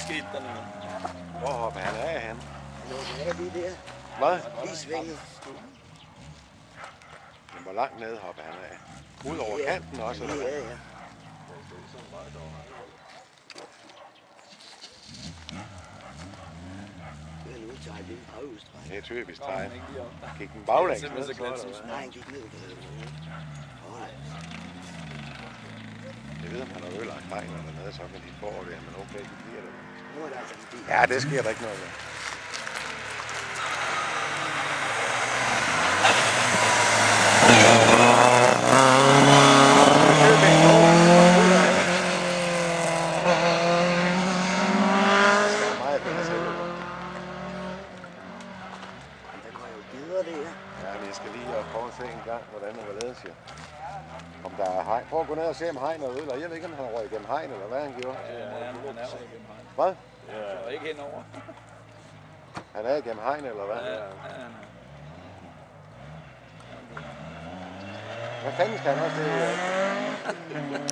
skete der noget? Hvor hopper han af han? Nå, det er lige der. Hvad? Lige svinget. Men hvor langt ned hopper han af? Ud over kanten også, eller hvad? Ja, ja. Det er nu tager en lille bagudstræk. Det er typisk Kom han tegn. ikke lige op? Gik den baglæns Simpelthen ned, så så eller glat som hvad? Nej, han gik ned. Jeg ved, om han har ødelagt hegn eller noget, så men de får det, men okay, de bliver det. Nu er der altså en bil. Ja, det sker der ikke noget ved. Der går jo videre det her. Ja, men jeg skal lige prøve at se en gang, hvordan og hvorledes jeg. Om der er hegn. Prøv at gå ned og se, om hegn er ødelagt. Jeg ved ikke, om han har røget igennem hegn, eller hvad han gjorde. Ja, han er jo igennem hegn. Hvad? Ja. Ikke henover. Han er igennem hegn, eller hvad? Ja, Hvad fanden skal han også det?